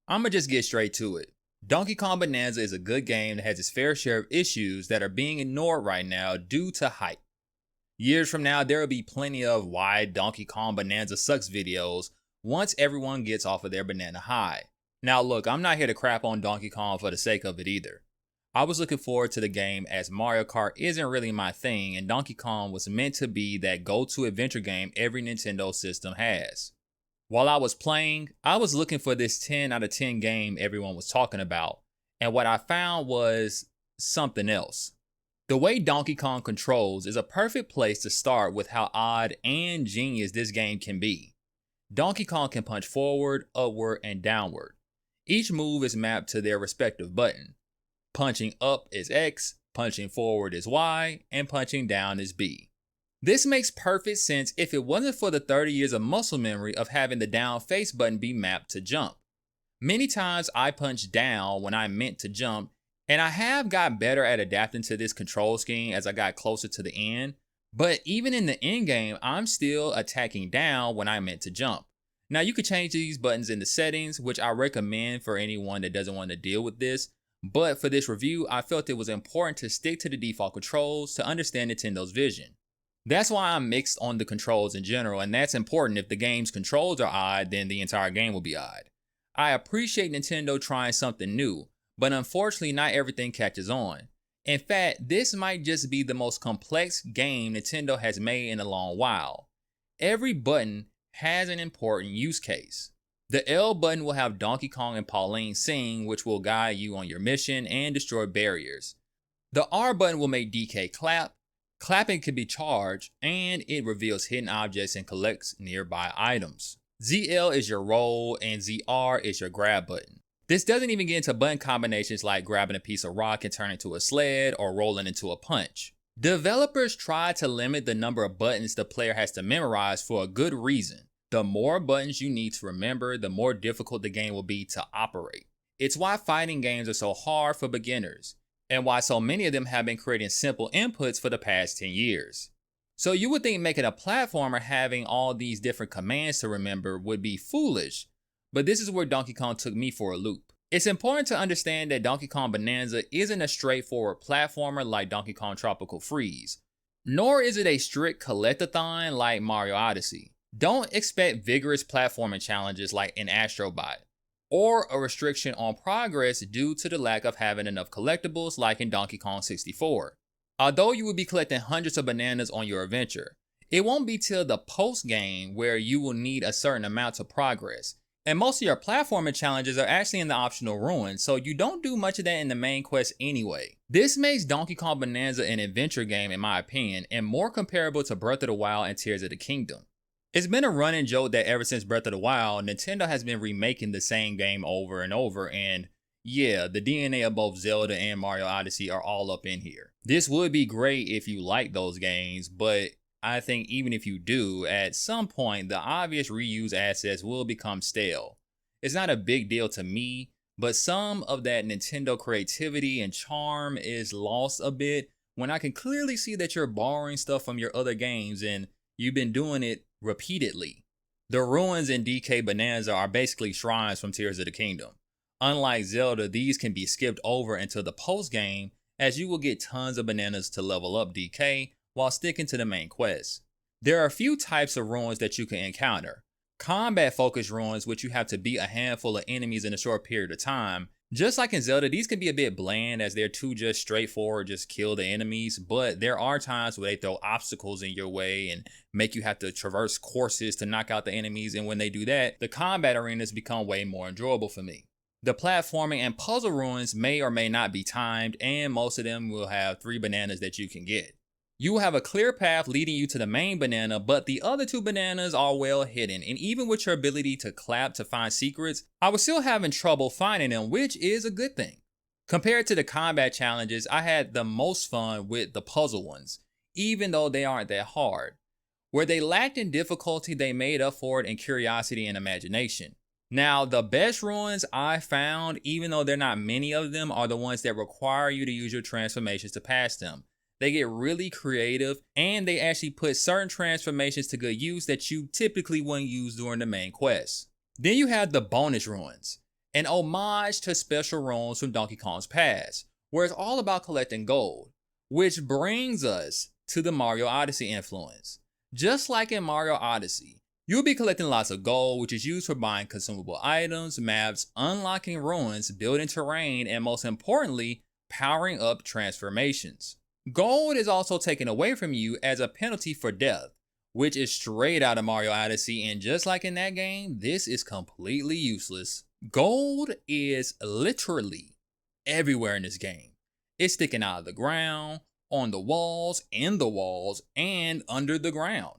I'ma just get straight to it. Donkey Kong Bananza is a good game that has its fair share of issues that are being ignored right now due to hype. Years from now, there will be plenty of why Donkey Kong Bananza sucks videos once everyone gets off of their banana high. Now look, I'm not here to crap on Donkey Kong for the sake of it either. I was looking forward to the game as Mario Kart isn't really my thing, and Donkey Kong was meant to be that go-to adventure game every Nintendo system has. While I was playing, I was looking for this 10 out of 10 game everyone was talking about, and what I found was something else. The way Donkey Kong controls is a perfect place to start with how odd and genius this game can be. Donkey Kong can punch forward, upward, and downward. Each move is mapped to their respective button. Punching up is X, punching forward is Y, and punching down is B. This makes perfect sense if it wasn't for the 30 years of muscle memory of having the down face button be mapped to jump. Many times I punched down when I meant to jump, and I have got better at adapting to this control scheme as I got closer to the end, but even in the end game, I'm still attacking down when I meant to jump. Now you could change these buttons in the settings, which I recommend for anyone that doesn't want to deal with this, but for this review, I felt it was important to stick to the default controls to understand Nintendo's vision. That's why I'm mixed on the controls in general, and that's important. If the game's controls are odd, then the entire game will be odd. I appreciate Nintendo trying something new, but unfortunately not everything catches on. In fact, this might just be the most complex game Nintendo has made in a long while. Every button has an important use case. The L button will have Donkey Kong and Pauline sing, which will guide you on your mission and destroy barriers. The R button will make DK clap. Clapping can be charged, and it reveals hidden objects and collects nearby items. ZL is your roll, and ZR is your grab button. This doesn't even get into button combinations like grabbing a piece of rock and turning into a sled or rolling into a punch. Developers try to limit the number of buttons the player has to memorize for a good reason. The more buttons you need to remember, the more difficult the game will be to operate. It's why fighting games are so hard for beginners, and why so many of them have been creating simple inputs for the past 10 years. So you would think making a platformer having all these different commands to remember would be foolish, but this is where Donkey Kong took me for a loop. It's important to understand that Donkey Kong Bananza isn't a straightforward platformer like Donkey Kong Tropical Freeze, nor is it a strict collectathon like Mario Odyssey. Don't expect vigorous platforming challenges like in Astrobot, or a restriction on progress due to the lack of having enough collectibles like in Donkey Kong 64. Although you will be collecting hundreds of bananas on your adventure, it won't be till the post-game where you will need a certain amount to progress, and most of your platforming challenges are actually in the optional ruins, so you don't do much of that in the main quest anyway. This makes Donkey Kong Bananza an adventure game in my opinion, and more comparable to Breath of the Wild and Tears of the Kingdom. It's been a running joke that ever since Breath of the Wild, Nintendo has been remaking the same game over and over, and yeah, the DNA of both Zelda and Mario Odyssey are all up in here. This would be great if you like those games, but I think even if you do, at some point, the obvious reused assets will become stale. It's not a big deal to me, but some of that Nintendo creativity and charm is lost a bit when I can clearly see that you're borrowing stuff from your other games and you've been doing it repeatedly. The ruins in DK Bananza are basically shrines from Tears of the Kingdom. Unlike Zelda, these can be skipped over into the post-game, as you will get tons of bananas to level up DK while sticking to the main quest. There are a few types of ruins that you can encounter. Combat-focused ruins, which you have to beat a handful of enemies in a short period of time. Just like in Zelda, these can be a bit bland as they're too just straightforward, just kill the enemies, but there are times where they throw obstacles in your way and make you have to traverse courses to knock out the enemies, and when they do that, the combat arenas become way more enjoyable for me. The platforming and puzzle ruins may or may not be timed, and most of them will have 3 bananas that you can get. You will have a clear path leading you to the main banana, but the other 2 bananas are well hidden, and even with your ability to clap to find secrets, I was still having trouble finding them, which is a good thing. Compared to the combat challenges, I had the most fun with the puzzle ones, even though they aren't that hard. Where they lacked in difficulty, they made up for it in curiosity and imagination. Now, the best ruins I found, even though there are not many of them, are the ones that require you to use your transformations to pass them. They get really creative, and they actually put certain transformations to good use that you typically wouldn't use during the main quest. Then you have the bonus ruins, an homage to special rooms from Donkey Kong's past, where it's all about collecting gold, which brings us to the Mario Odyssey influence. Just like in Mario Odyssey, you'll be collecting lots of gold, which is used for buying consumable items, maps, unlocking ruins, building terrain, and most importantly, powering up transformations. Gold is also taken away from you as a penalty for death, which is straight out of Mario Odyssey, and just like in that game, this is completely useless. Gold is literally everywhere in this game. It's sticking out of the ground, on the walls, in the walls, and under the ground.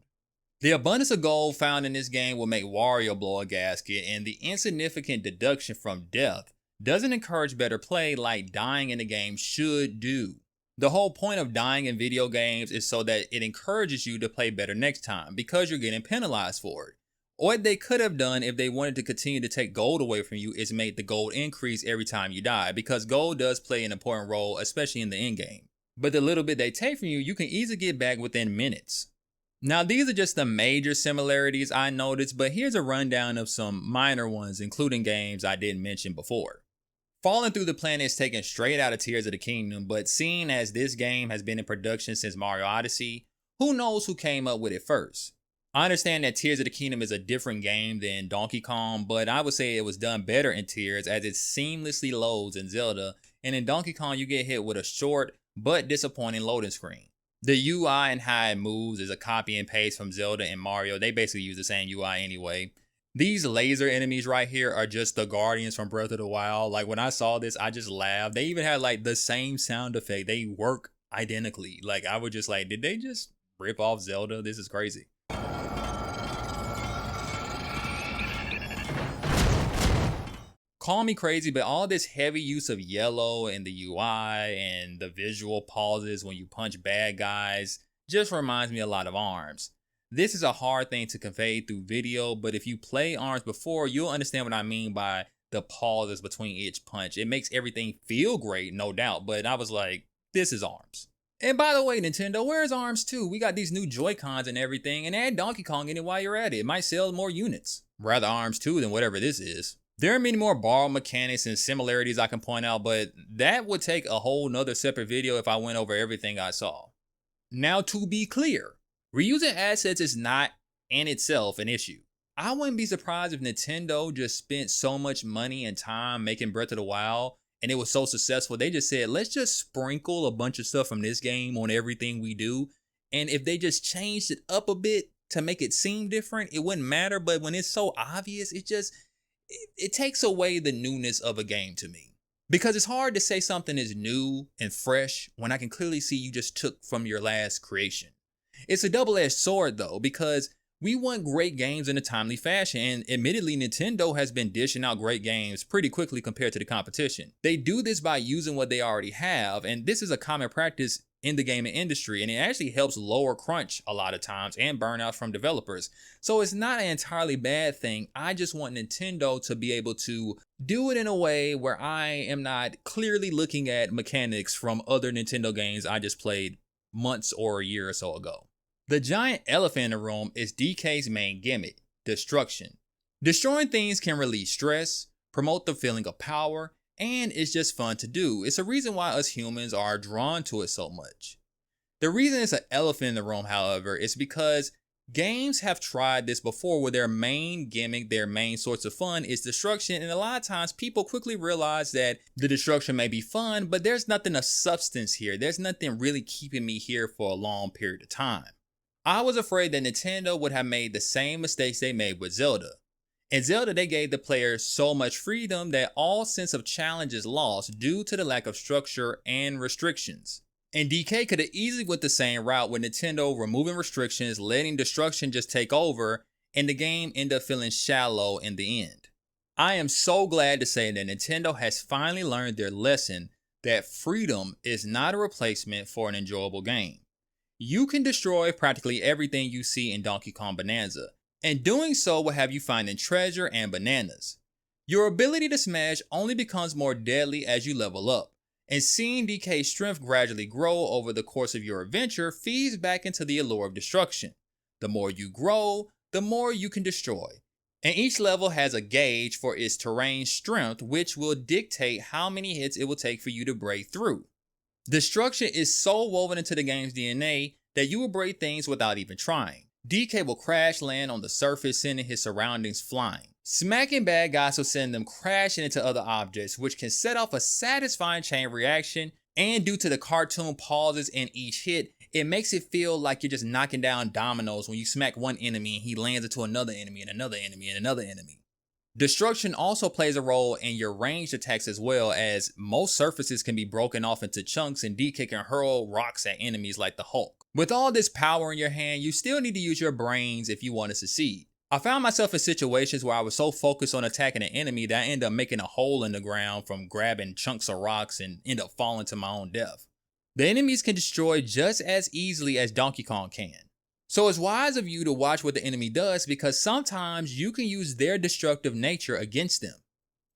The abundance of gold found in this game will make Wario blow a gasket, and the insignificant deduction from death doesn't encourage better play like dying in the game should do. The whole point of dying in video games is so that it encourages you to play better next time because you're getting penalized for it. What they could have done if they wanted to continue to take gold away from you is make the gold increase every time you die, because gold does play an important role, especially in the end game. But the little bit they take from you, you can easily get back within minutes. Now these are just the major similarities I noticed, but here's a rundown of some minor ones, including games I didn't mention before. Falling through the planet is taken straight out of Tears of the Kingdom, but seeing as this game has been in production since Mario Odyssey, who knows who came up with it first? I understand that Tears of the Kingdom is a different game than Donkey Kong, but I would say it was done better in Tears as it seamlessly loads in Zelda, and in Donkey Kong you get hit with a short but disappointing loading screen. The UI and how it moves is a copy and paste from Zelda and Mario. They basically use the same UI anyway. These laser enemies right here are just the Guardians from Breath of the Wild. Like when I saw this, I just laughed. They even had like the same sound effect. They work identically. Like I was just like, did they just rip off Zelda? This is crazy. Call me crazy, but all this heavy use of yellow in the UI and the visual pauses when you punch bad guys just reminds me a lot of ARMS. This is a hard thing to convey through video, but if you play ARMS before, you'll understand what I mean by the pauses between each punch. It makes everything feel great, no doubt, but I was like, this is ARMS. And by the way, Nintendo, where's ARMS 2? We got these new Joy-Cons and everything, and add Donkey Kong in it while you're at it. It might sell more units. Rather ARMS 2 than whatever this is. There are many more borrowed mechanics and similarities I can point out, but that would take a whole nother separate video if I went over everything I saw. Now to be clear, reusing assets is not in itself an issue. I wouldn't be surprised if Nintendo just spent so much money and time making Breath of the Wild and it was so successful, they just said, let's just sprinkle a bunch of stuff from this game on everything we do. And if they just changed it up a bit to make it seem different, it wouldn't matter. But when it's so obvious, it takes away the newness of a game to me. Because it's hard to say something is new and fresh when I can clearly see you just took from your last creation. It's a double-edged sword though, because we want great games in a timely fashion, and admittedly Nintendo has been dishing out great games pretty quickly compared to the competition. They do this by using what they already have, and this is a common practice in the gaming industry, and it actually helps lower crunch a lot of times and burnout from developers. So it's not an entirely bad thing. I just want Nintendo to be able to do it in a way where I am not clearly looking at mechanics from other Nintendo games I just played months or a year or so ago. The giant elephant in the room is DK's main gimmick, destruction. Destroying things can release stress, promote the feeling of power, and it's just fun to do. It's a reason why us humans are drawn to it so much. The reason it's an elephant in the room, however, is because games have tried this before where their main gimmick, their main source of fun is destruction, and a lot of times people quickly realize that the destruction may be fun, but there's nothing of substance here. There's nothing really keeping me here for a long period of time. I was afraid that Nintendo would have made the same mistakes they made with Zelda. In Zelda, they gave the player so much freedom that all sense of challenge is lost due to the lack of structure and restrictions. And DK could have easily went the same route with Nintendo removing restrictions, letting destruction just take over, and the game ended up feeling shallow in the end. I am so glad to say that Nintendo has finally learned their lesson that freedom is not a replacement for an enjoyable game. You can destroy practically everything you see in Donkey Kong Bananza, and doing so will have you finding treasure and bananas. Your ability to smash only becomes more deadly as you level up, and seeing DK's strength gradually grow over the course of your adventure feeds back into the allure of destruction. The more you grow, the more you can destroy. And each level has a gauge for its terrain strength, which will dictate how many hits it will take for you to break through. Destruction is so woven into the game's DNA that you will break things without even trying. DK will crash land on the surface, sending his surroundings flying. Smacking bad guys will send them crashing into other objects, which can set off a satisfying chain reaction, and due to the cartoon pauses in each hit, it makes it feel like you're just knocking down dominoes when you smack one enemy and he lands into another enemy and another enemy and another enemy. Destruction also plays a role in your ranged attacks as well, as most surfaces can be broken off into chunks and DK can hurl rocks at enemies like the Hulk. With all this power in your hand, you still need to use your brains if you want to succeed. I found myself in situations where I was so focused on attacking an enemy that I ended up making a hole in the ground from grabbing chunks of rocks and end up falling to my own death. The enemies can destroy just as easily as Donkey Kong can. So it's wise of you to watch what the enemy does, because sometimes you can use their destructive nature against them.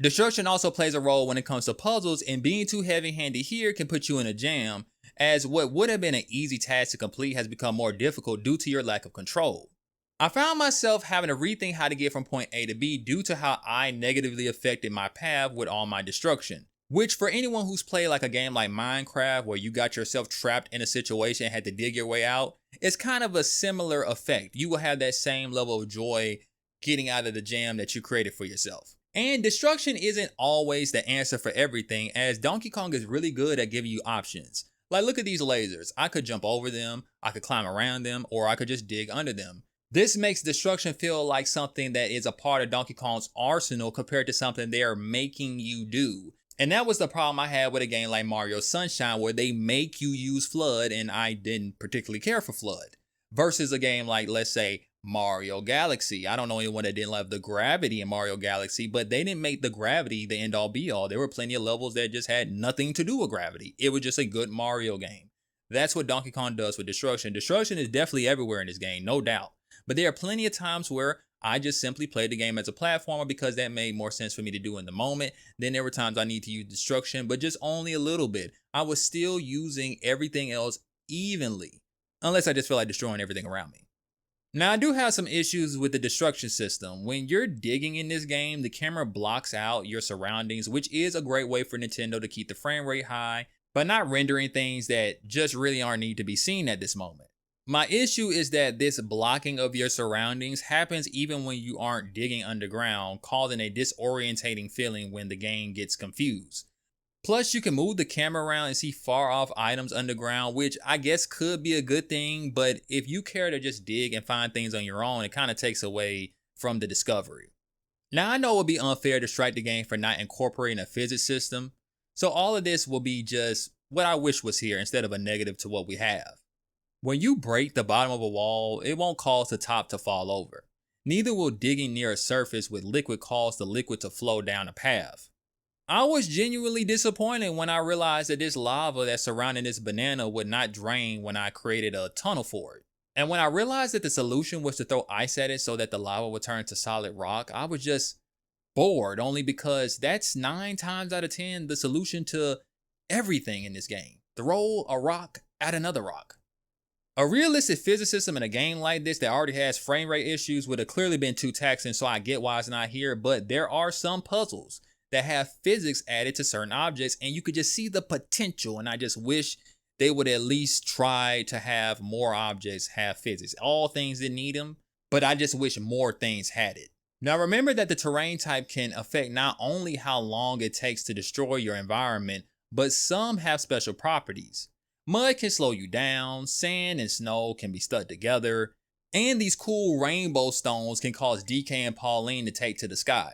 Destruction also plays a role when it comes to puzzles, and being too heavy-handed here can put you in a jam, as what would have been an easy task to complete has become more difficult due to your lack of control. I found myself having to rethink how to get from point A to B due to how I negatively affected my path with all my destruction. Which, for anyone who's played like a game like Minecraft where you got yourself trapped in a situation and had to dig your way out, it's kind of a similar effect. You will have that same level of joy getting out of the jam that you created for yourself. And destruction isn't always the answer for everything, as Donkey Kong is really good at giving you options. Like, look at these lasers. I could jump over them, I could climb around them, or I could just dig under them. This makes destruction feel like something that is a part of Donkey Kong's arsenal compared to something they are making you do. And that was the problem I had with a game like Mario Sunshine, where they make you use FLUDD, and I didn't particularly care for FLUDD. Versus a game like, let's say, Mario Galaxy. I don't know anyone that didn't love the gravity in Mario Galaxy, but they didn't make the gravity the end all be all. There were plenty of levels that just had nothing to do with gravity. It was just a good Mario game. That's what Donkey Kong does with destruction. Destruction is definitely everywhere in this game, no doubt. But there are plenty of times where I just simply played the game as a platformer because that made more sense for me to do in the moment. Then there were times I need to use destruction, but just only a little bit. I was still using everything else evenly, unless I just feel like destroying everything around me. Now, I do have some issues with the destruction system. When you're digging in this game, the camera blocks out your surroundings, which is a great way for Nintendo to keep the frame rate high, but not rendering things that just really aren't need to be seen at this moment. My issue is that this blocking of your surroundings happens even when you aren't digging underground, causing a disorientating feeling when the game gets confused. Plus, you can move the camera around and see far off items underground, which I guess could be a good thing, but if you care to just dig and find things on your own, it kind of takes away from the discovery. Now, I know it would be unfair to strike the game for not incorporating a physics system, so all of this will be just what I wish was here instead of a negative to what we have. When you break the bottom of a wall, it won't cause the top to fall over. Neither will digging near a surface with liquid cause the liquid to flow down a path. I was genuinely disappointed when I realized that this lava that's surrounding this banana would not drain when I created a tunnel for it. And when I realized that the solution was to throw ice at it so that the lava would turn to solid rock, I was just bored, only because that's 9 times out of 10 the solution to everything in this game. Throw a rock at another rock. A realistic physics system in a game like this that already has frame rate issues would have clearly been too taxing, so I get why it's not here, but there are some puzzles that have physics added to certain objects and you could just see the potential, and I just wish they would at least try to have more objects have physics. All things that need them, but I just wish more things had it. Now remember that the terrain type can affect not only how long it takes to destroy your environment, but some have special properties. Mud can slow you down, sand and snow can be stuck together, and these cool rainbow stones can cause DK and Pauline to take to the sky.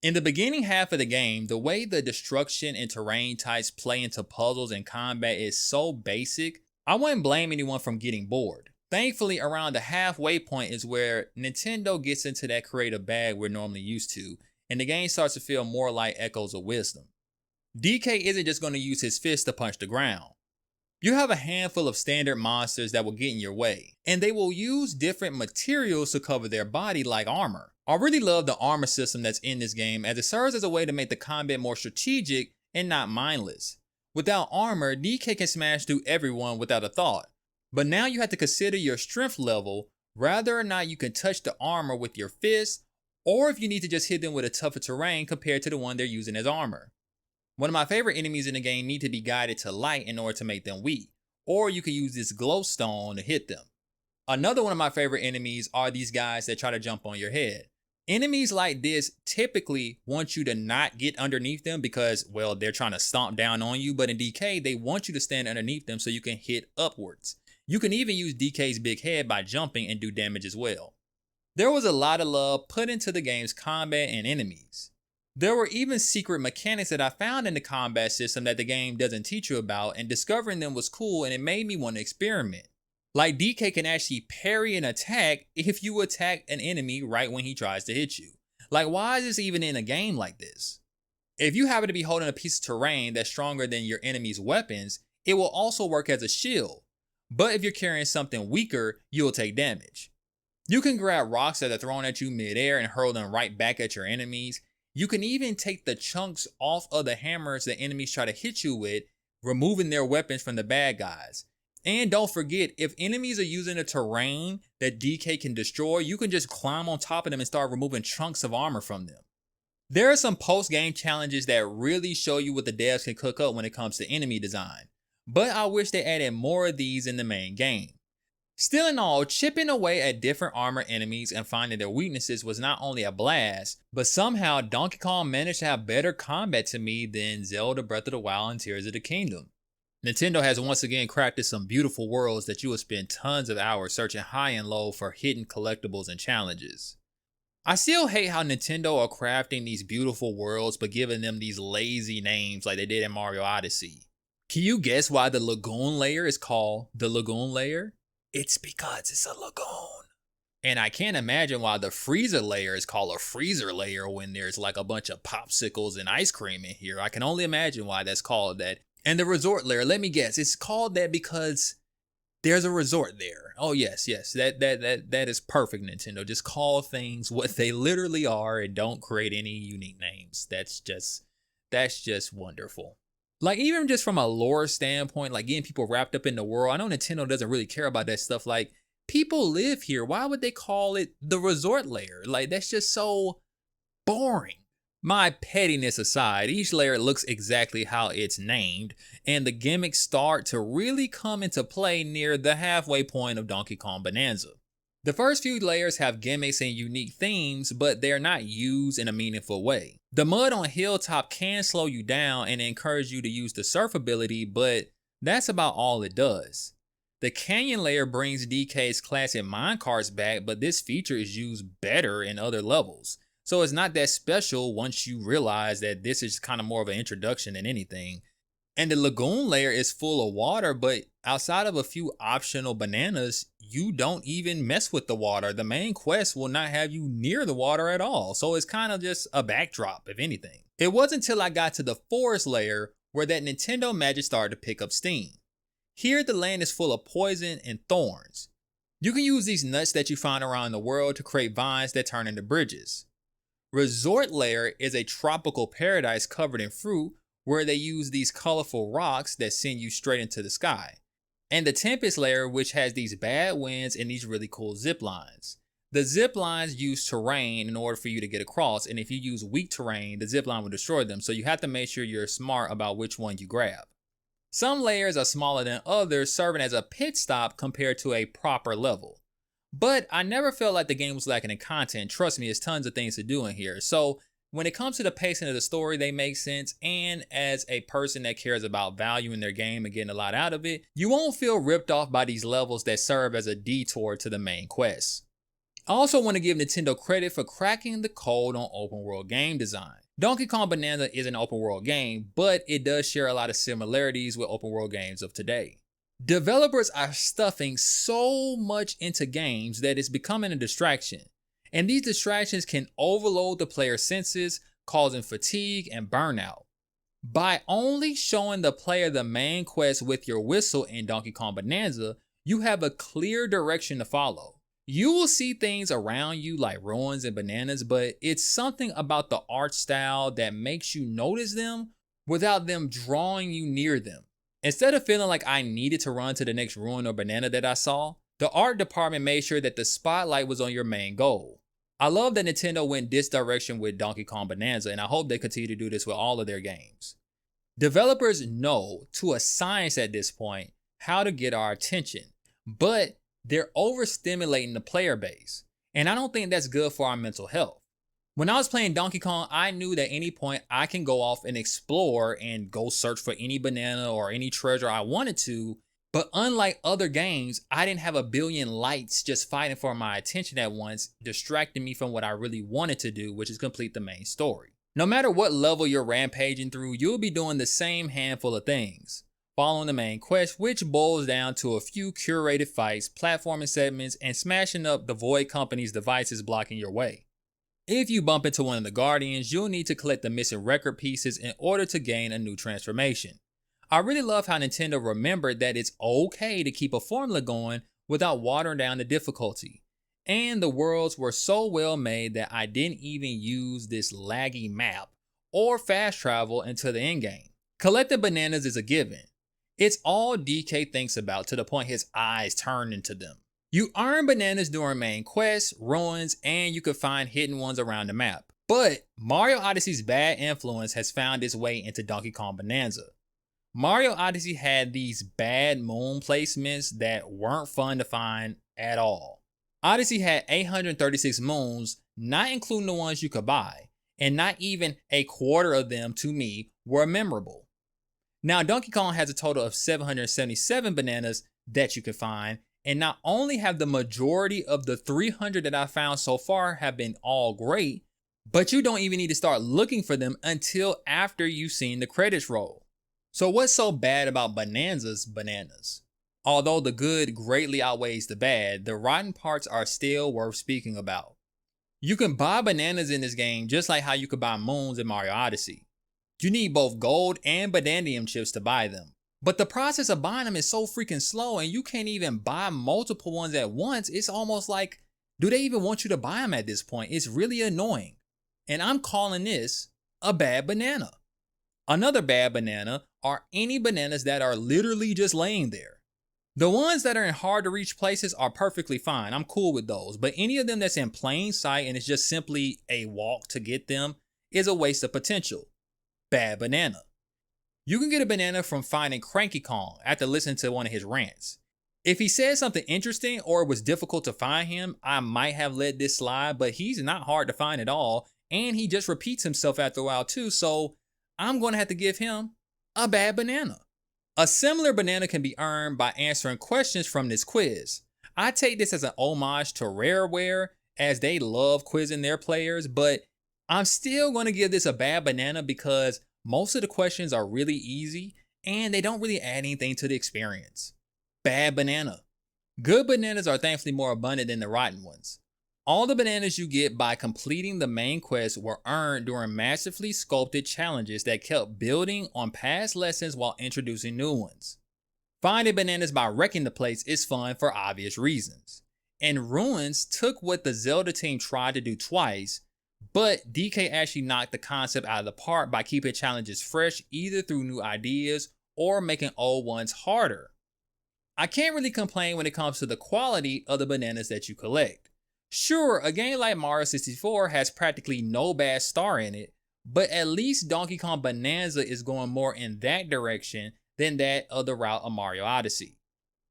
In the beginning half of the game, the way the destruction and terrain types play into puzzles and combat is so basic, I wouldn't blame anyone from getting bored. Thankfully, around the halfway point is where Nintendo gets into that creative bag we're normally used to, and the game starts to feel more like Echoes of Wisdom. DK isn't just going to use his fist to punch the ground. You have a handful of standard monsters that will get in your way, and they will use different materials to cover their body like armor. I really love the armor system that's in this game, as it serves as a way to make the combat more strategic and not mindless. Without armor, DK can smash through everyone without a thought. But now you have to consider your strength level, whether or not you can touch the armor with your fist, or if you need to just hit them with a tougher terrain compared to the one they're using as armor. One of my favorite enemies in the game need to be guided to light in order to make them weak, or you can use this glowstone to hit them. Another one of my favorite enemies are these guys that try to jump on your head. Enemies like this typically want you to not get underneath them because, well, they're trying to stomp down on you, but in DK, they want you to stand underneath them so you can hit upwards. You can even use DK's big head by jumping and do damage as well. There was a lot of love put into the game's combat and enemies. There were even secret mechanics that I found in the combat system that the game doesn't teach you about, and discovering them was cool and it made me want to experiment. Like DK can actually parry an attack if you attack an enemy right when he tries to hit you. Like, why is this even in a game like this? If you happen to be holding a piece of terrain that's stronger than your enemy's weapons, it will also work as a shield. But if you're carrying something weaker, you'll take damage. You can grab rocks that are thrown at you midair and hurl them right back at your enemies. You can even take the chunks off of the hammers that enemies try to hit you with, removing their weapons from the bad guys. And don't forget, if enemies are using a terrain that DK can destroy, you can just climb on top of them and start removing chunks of armor from them. There are some post-game challenges that really show you what the devs can cook up when it comes to enemy design, but I wish they added more of these in the main game. Still in all, chipping away at different armor enemies and finding their weaknesses was not only a blast, but somehow Donkey Kong managed to have better combat to me than Zelda Breath of the Wild and Tears of the Kingdom. Nintendo has once again crafted some beautiful worlds that you will spend tons of hours searching high and low for hidden collectibles and challenges. I still hate how Nintendo are crafting these beautiful worlds but giving them these lazy names like they did in Mario Odyssey. Can you guess why the lagoon layer is called the lagoon layer? It's because it's a lagoon. And I can't imagine why the freezer layer is called a freezer layer when there's like a bunch of popsicles and ice cream in here. I can only imagine why that's called that. And the resort layer, let me guess, it's called that because there's a resort there. Oh yes, that is perfect, Nintendo. Just call things what they literally are and don't create any unique names. That's just wonderful. Like, even just from a lore standpoint, like getting people wrapped up in the world, I know Nintendo doesn't really care about that stuff. Like, people live here. Why would they call it the resort layer? Like, that's just so boring. My pettiness aside, each layer looks exactly how it's named, and the gimmicks start to really come into play near the halfway point of Donkey Kong Bananza. The first few layers have gimmicks and unique themes, but they're not used in a meaningful way. The mud on Hilltop can slow you down and encourage you to use the surf ability, but that's about all it does. The canyon layer brings DK's classic minecarts back, but this feature is used better in other levels. So it's not that special once you realize that this is kind of more of an introduction than anything. And the lagoon layer is full of water, but outside of a few optional bananas, you don't even mess with the water. The main quest will not have you near the water at all. So it's kind of just a backdrop, if anything. It wasn't until I got to the forest layer where that Nintendo magic started to pick up steam. Here the land is full of poison and thorns. You can use these nuts that you find around the world to create vines that turn into bridges. Resort layer is a tropical paradise covered in fruit where they use these colorful rocks that send you straight into the sky. And the Tempest layer, which has these bad winds and these really cool zip lines. The zip lines use terrain in order for you to get across, and if you use weak terrain, the zip line will destroy them, so you have to make sure you're smart about which one you grab. Some layers are smaller than others, serving as a pit stop compared to a proper level. But I never felt like the game was lacking in content. Trust me, there's tons of things to do in here. So when it comes to the pacing of the story, they make sense. And as a person that cares about value in their game and getting a lot out of it, you won't feel ripped off by these levels that serve as a detour to the main quest. I also want to give Nintendo credit for cracking the code on open world game design. Donkey Kong Bananza is an open world game, but it does share a lot of similarities with open world games of today. Developers are stuffing so much into games that it's becoming a distraction. And these distractions can overload the player's senses, causing fatigue and burnout. By only showing the player the main quest with your whistle in Donkey Kong Bananza, you have a clear direction to follow. You will see things around you like ruins and bananas, but it's something about the art style that makes you notice them without them drawing you near them. Instead of feeling like I needed to run to the next ruin or banana that I saw, the art department made sure that the spotlight was on your main goal. I love that Nintendo went this direction with Donkey Kong Bananza, and I hope they continue to do this with all of their games. Developers know to a science at this point how to get our attention, but they're overstimulating the player base, and I don't think that's good for our mental health. When I was playing Donkey Kong, I knew that at any point I can go off and explore and go search for any banana or any treasure I wanted to, but unlike other games, I didn't have a billion lights just fighting for my attention at once, distracting me from what I really wanted to do, which is complete the main story. No matter what level you're rampaging through, you'll be doing the same handful of things, following the main quest, which boils down to a few curated fights, platforming segments, and smashing up the Void Company's devices blocking your way. If you bump into one of the Guardians, you'll need to collect the missing record pieces in order to gain a new transformation. I really love how Nintendo remembered that it's okay to keep a formula going without watering down the difficulty. And the worlds were so well made that I didn't even use this laggy map or fast travel into the endgame. Collecting bananas is a given. It's all DK thinks about to the point his eyes turn into them. You earn bananas during main quests, ruins, and you can find hidden ones around the map. But Mario Odyssey's bad influence has found its way into Donkey Kong Bananza. Mario Odyssey had these bad moon placements that weren't fun to find at all. Odyssey had 836 moons, not including the ones you could buy, and not even a quarter of them to me were memorable. Now Donkey Kong has a total of 777 bananas that you can find, and not only have the majority of the 300 that I found so far have been all great, but you don't even need to start looking for them until after you've seen the credits roll. So what's so bad about Bananza's bananas? Although the good greatly outweighs the bad, the rotten parts are still worth speaking about. You can buy bananas in this game just like how you could buy moons in Mario Odyssey. You need both gold and bananium chips to buy them. But the process of buying them is so freaking slow, and you can't even buy multiple ones at once. It's almost like, do they even want you to buy them at this point? It's really annoying. And I'm calling this a bad banana. Another bad banana are any bananas that are literally just laying there. The ones that are in hard to reach places are perfectly fine. I'm cool with those. But any of them that's in plain sight and it's just simply a walk to get them is a waste of potential. Bad banana. You can get a banana from finding Cranky Kong after listening to one of his rants. If he said something interesting or it was difficult to find him, I might have let this slide, but he's not hard to find at all, and he just repeats himself after a while too, so I'm going to have to give him a bad banana. A similar banana can be earned by answering questions from this quiz. I take this as an homage to Rareware, as they love quizzing their players, but I'm still going to give this a bad banana because most of the questions are really easy and they don't really add anything to the experience. Bad banana. Good bananas are thankfully more abundant than the rotten ones. All the bananas you get by completing the main quest were earned during massively sculpted challenges that kept building on past lessons while introducing new ones. Finding bananas by wrecking the place is fun for obvious reasons. And Ruins took what the Zelda team tried to do twice, but DK actually knocked the concept out of the park by keeping challenges fresh either through new ideas or making old ones harder. I can't really complain when it comes to the quality of the bananas that you collect. Sure, a game like Mario 64 has practically no bad star in it, but at least Donkey Kong Bananza is going more in that direction than that of the route of Mario Odyssey.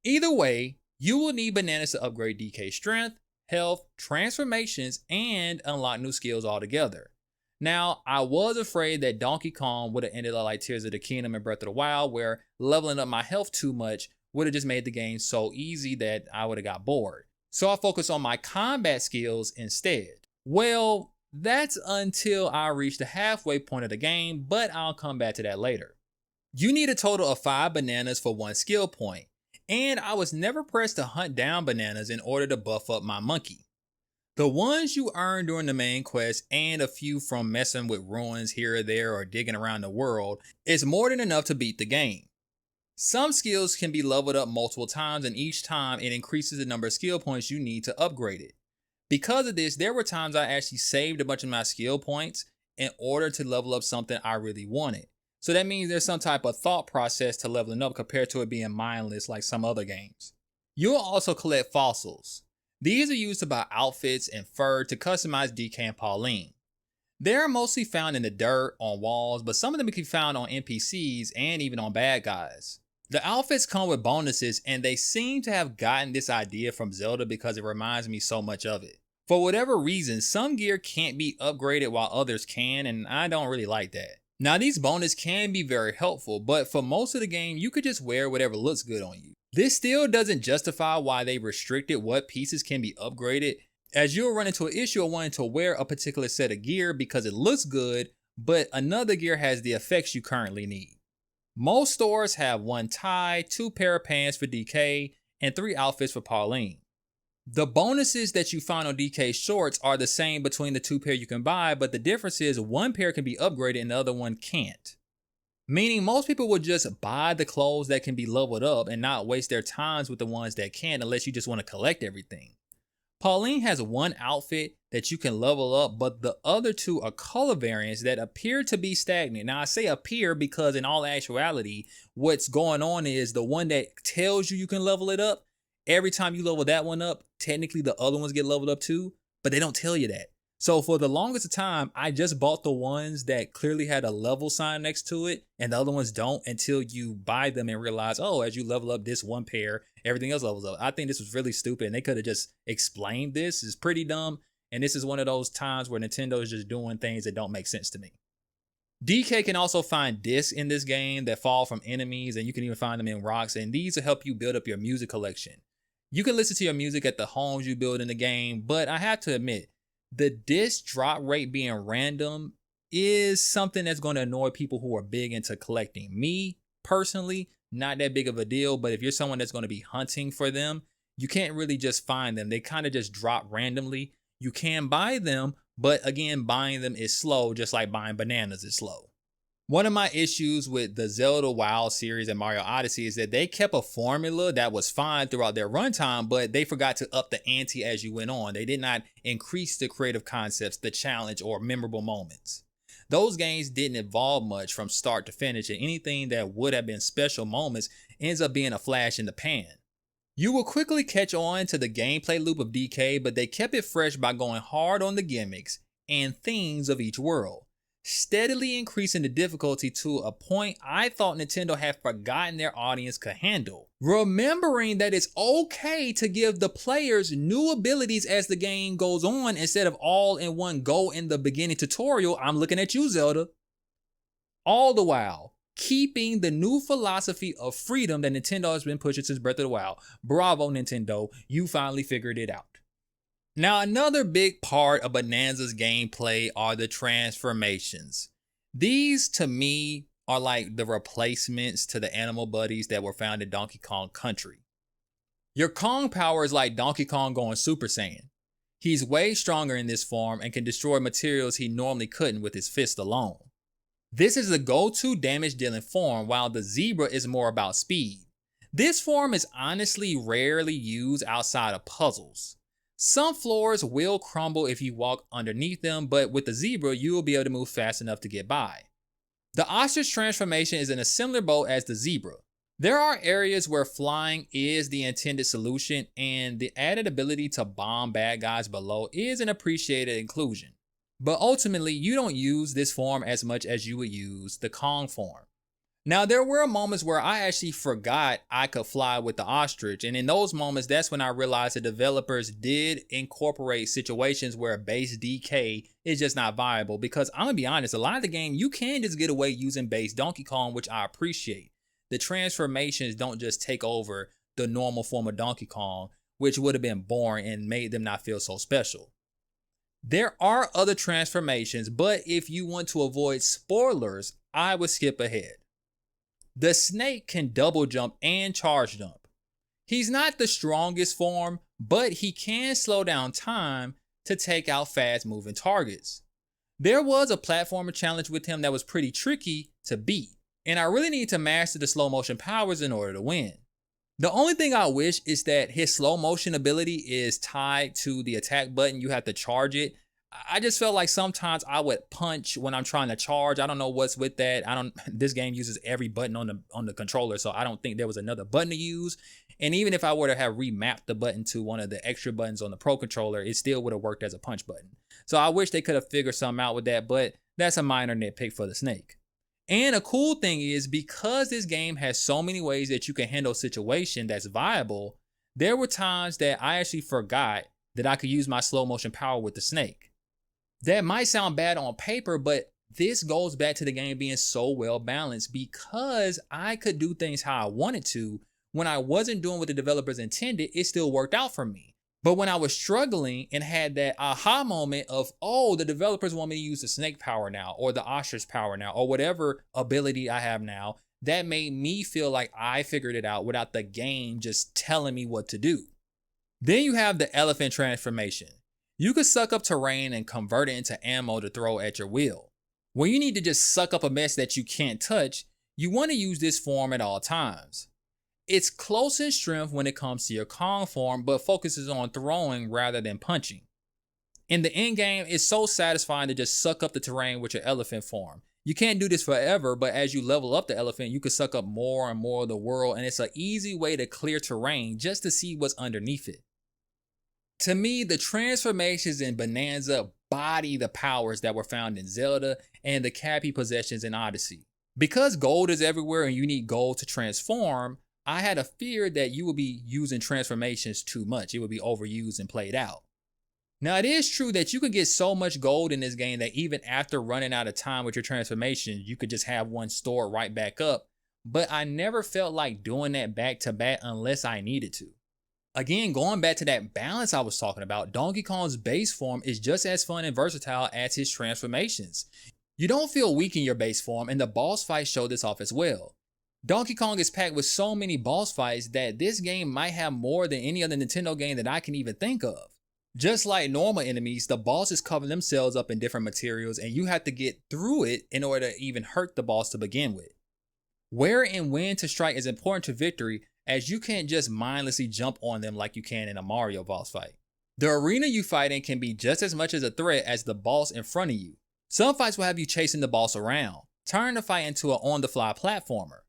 Either way, you will need bananas to upgrade DK's strength, health, transformations, and unlock new skills altogether. Now, I was afraid that Donkey Kong would have ended up like Tears of the Kingdom and Breath of the Wild, where leveling up my health too much would have just made the game so easy that I would have got bored. So I focused on my combat skills instead. Well, that's until I reached the halfway point of the game, but I'll come back to that later. You need a total of 5 bananas for 1 skill point, and I was never pressed to hunt down bananas in order to buff up my monkey. The ones you earn during the main quest and a few from messing with ruins here or there or digging around the world is more than enough to beat the game. Some skills can be leveled up multiple times, and each time it increases the number of skill points you need to upgrade it. Because of this, there were times I actually saved a bunch of my skill points in order to level up something I really wanted. So that means there's some type of thought process to leveling up compared to it being mindless like some other games. You'll also collect fossils. These are used to buy outfits and fur to customize DK and Pauline. They're mostly found in the dirt, on walls, but some of them can be found on NPCs and even on bad guys. The outfits come with bonuses, and they seem to have gotten this idea from Zelda because it reminds me so much of it. For whatever reason, some gear can't be upgraded while others can, and I don't really like that. Now, these bonuses can be very helpful, but for most of the game, you could just wear whatever looks good on you. This still doesn't justify why they restricted what pieces can be upgraded, as you'll run into an issue of wanting to wear a particular set of gear because it looks good, but another gear has the effects you currently need. Most stores have 1 tie, 2 pair of pants for DK, and 3 outfits for Pauline. The bonuses that you find on DK shorts are the same between the 2 pair you can buy, but the difference is 1 pair can be upgraded and the other one can't. Meaning most people would just buy the clothes that can be leveled up and not waste their times with the ones that can't unless you just want to collect everything. Pauline has 1 outfit that you can level up, but the other 2 are color variants that appear to be stagnant. Now I say appear because in all actuality, what's going on is the one that tells you can level it up, every time you level that one up, technically the other ones get leveled up too, but they don't tell you that. So for the longest time, I just bought the ones that clearly had a level sign next to it and the other ones don't until you buy them and realize, oh, as you level up this 1 pair, everything else levels up. I think this was really stupid and they could have just explained this. It's pretty dumb. And this is one of those times where Nintendo is just doing things that don't make sense to me. DK can also find discs in this game that fall from enemies, and you can even find them in rocks, and these will help you build up your music collection. You can listen to your music at the homes you build in the game, but I have to admit, the disc drop rate being random is something that's going to annoy people who are big into collecting. Me, personally, not that big of a deal, but if you're someone that's going to be hunting for them, you can't really just find them. They kind of just drop randomly. You can buy them, but again, buying them is slow, just like buying bananas is slow. One of my issues with the Zelda WoW series and Mario Odyssey is that they kept a formula that was fine throughout their runtime, but they forgot to up the ante as you went on. They did not increase the creative concepts, the challenge, or memorable moments. Those games didn't evolve much from start to finish, and anything that would have been special moments ends up being a flash in the pan. You will quickly catch on to the gameplay loop of DK, but they kept it fresh by going hard on the gimmicks and themes of each world, steadily increasing the difficulty to a point I thought Nintendo had forgotten their audience could handle. Remembering that it's okay to give the players new abilities as the game goes on instead of all in one go in the beginning tutorial. I'm looking at you, Zelda. All the while keeping the new philosophy of freedom that Nintendo has been pushing since Breath of the Wild. Bravo, Nintendo, you finally figured it out. Now, another big part of Bonanza's gameplay are the transformations. These, to me, are like the replacements to the animal buddies that were found in Donkey Kong Country. Your Kong power is like Donkey Kong going Super Saiyan. He's way stronger in this form and can destroy materials he normally couldn't with his fist alone. This is the go-to damage dealing form, while the zebra is more about speed. This form is honestly rarely used outside of puzzles. Some floors will crumble if you walk underneath them, but with the zebra, you will be able to move fast enough to get by. The ostrich transformation is in a similar boat as the zebra. There are areas where flying is the intended solution, and the added ability to bomb bad guys below is an appreciated inclusion. But ultimately, you don't use this form as much as you would use the Kong form. Now, there were moments where I actually forgot I could fly with the ostrich, and in those moments, that's when I realized the developers did incorporate situations where base DK is just not viable, because I'm gonna be honest, a lot of the game, you can just get away using base Donkey Kong, which I appreciate. The transformations don't just take over the normal form of Donkey Kong, which would have been boring and made them not feel so special. There are other transformations, but if you want to avoid spoilers, I would skip ahead. The snake can double jump and charge jump. He's not the strongest form, but he can slow down time to take out fast moving targets. There was a platformer challenge with him that was pretty tricky to beat, and I really need to master the slow motion powers in order to win. The only thing I wish is that his slow motion ability is tied to the attack button. You have to charge it. I just felt like sometimes I would punch when I'm trying to charge. I don't know what's with that. This game uses every button on the controller, so I don't think there was another button to use. And even if I were to have remapped the button to one of the extra buttons on the Pro controller, it still would have worked as a punch button. So I wish they could have figured something out with that, but that's a minor nitpick for the snake. And a cool thing is, because this game has so many ways that you can handle a situation that's viable, there were times that I actually forgot that I could use my slow motion power with the snake. That might sound bad on paper, but this goes back to the game being so well balanced because I could do things how I wanted to. When I wasn't doing what the developers intended, it still worked out for me. But when I was struggling and had that aha moment of, oh, the developers want me to use the snake power now, or the ostrich power now, or whatever ability I have now, that made me feel like I figured it out without the game just telling me what to do. Then you have the elephant transformation. You could suck up terrain and convert it into ammo to throw at your will. When you need to just suck up a mess that you can't touch, you want to use this form at all times. It's close in strength when it comes to your Kong form, but focuses on throwing rather than punching. In the end game, it's so satisfying to just suck up the terrain with your elephant form. You can't do this forever, but as you level up the elephant, you can suck up more and more of the world, and it's an easy way to clear terrain just to see what's underneath it. To me, the transformations in Bonanza body the powers that were found in Zelda and the Cappy possessions in Odyssey. Because gold is everywhere and you need gold to transform, I had a fear that you would be using transformations too much. It would be overused and played out. Now, it is true that you could get so much gold in this game that even after running out of time with your transformations, you could just have one stored right back up. But I never felt like doing that back to back unless I needed to. Again, going back to that balance I was talking about, Donkey Kong's base form is just as fun and versatile as his transformations. You don't feel weak in your base form, and the boss fights show this off as well. Donkey Kong is packed with so many boss fights that this game might have more than any other Nintendo game that I can even think of. Just like normal enemies, the bosses cover themselves up in different materials and you have to get through it in order to even hurt the boss to begin with. Where and when to strike is important to victory, as you can't just mindlessly jump on them like you can in a Mario boss fight. The arena you fight in can be just as much as a threat as the boss in front of you. Some fights will have you chasing the boss around, turning the fight into an on-the-fly platformer.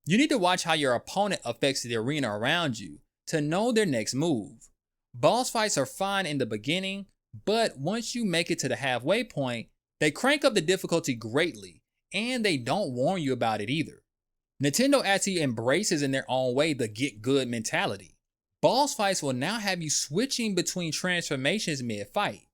You need to watch how your opponent affects the arena around you to know their next move. Boss fights are fine in the beginning, but once you make it to the halfway point, they crank up the difficulty greatly, and they don't warn you about it either. Nintendo actually embraces in their own way the get good mentality. Boss fights will now have you switching between transformations mid-fight.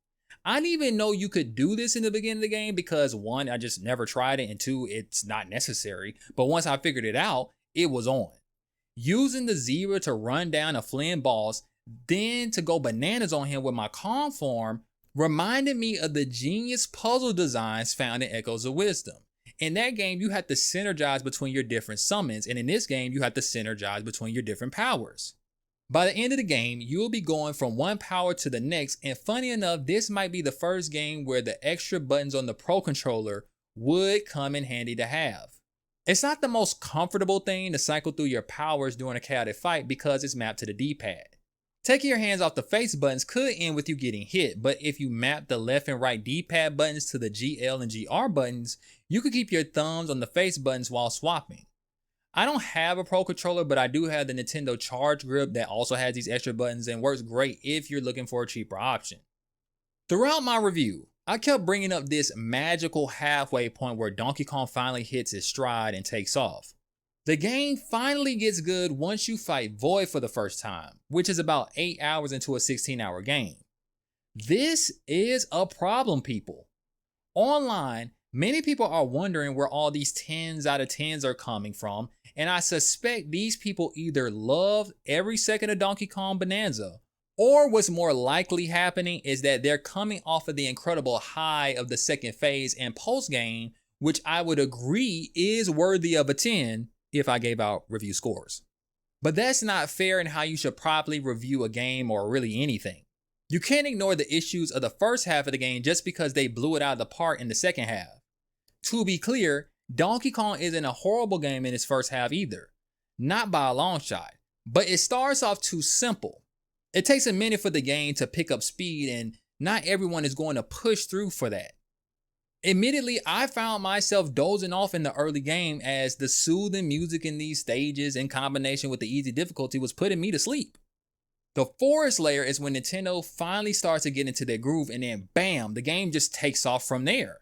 I didn't even know you could do this in the beginning of the game because 1, I just never tried it, and 2, it's not necessary. But once I figured it out, it was on. Using the zebra to run down a fleeing boss, then to go bananas on him with my Kong form, reminded me of the genius puzzle designs found in Echoes of Wisdom. In that game, you have to synergize between your different summons, and in this game, you have to synergize between your different powers. By the end of the game, you will be going from one power to the next, and funny enough, this might be the first game where the extra buttons on the Pro controller would come in handy to have. It's not the most comfortable thing to cycle through your powers during a chaotic fight because it's mapped to the D-pad. Taking your hands off the face buttons could end with you getting hit, but if you map the left and right D-pad buttons to the GL and GR buttons, you can keep your thumbs on the face buttons while swapping. I don't have a Pro controller, but I do have the Nintendo Charge Grip that also has these extra buttons and works great if you're looking for a cheaper option. Throughout my review, I kept bringing up this magical halfway point where Donkey Kong finally hits his stride and takes off. The game finally gets good once you fight Void for the first time, which is about 8 hours into a 16-hour game. This is a problem, people. Online, many people are wondering where all these 10s out of 10s are coming from, and I suspect these people either love every second of Donkey Kong Bananza, or what's more likely happening is that they're coming off of the incredible high of the second phase and post-game, which I would agree is worthy of a 10 if I gave out review scores. But that's not fair in how you should properly review a game or really anything. You can't ignore the issues of the first half of the game just because they blew it out of the park in the second half. To be clear, Donkey Kong isn't a horrible game in its first half either. Not by a long shot. But it starts off too simple. It takes a minute for the game to pick up speed, and Not everyone is going to push through for that. Admittedly, I found myself dozing off in the early game as the soothing music in these stages in combination with the easy difficulty was putting me to sleep. The forest layer is when Nintendo finally starts to get into their groove, and then bam, the game just takes off from there.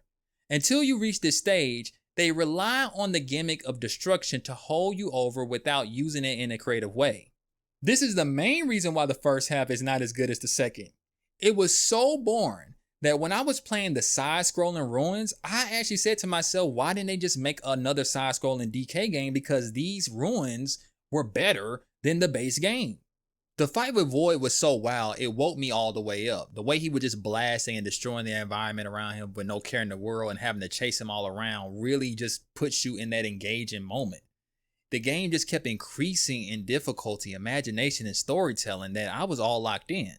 Until you reach this stage, they rely on the gimmick of destruction to hold you over without using it in a creative way. This is the main reason why the first half is not as good as the second. It was so boring that when I was playing the side-scrolling ruins, I actually said to myself, why didn't they just make another side-scrolling DK game, because these ruins were better than the base game. The fight with Void was so wild, it woke me all the way up. The way he was just blasting and destroying the environment around him with no care in the world and having to chase him all around really just puts you in that engaging moment. The game just kept increasing in difficulty, imagination, and storytelling that I was all locked in.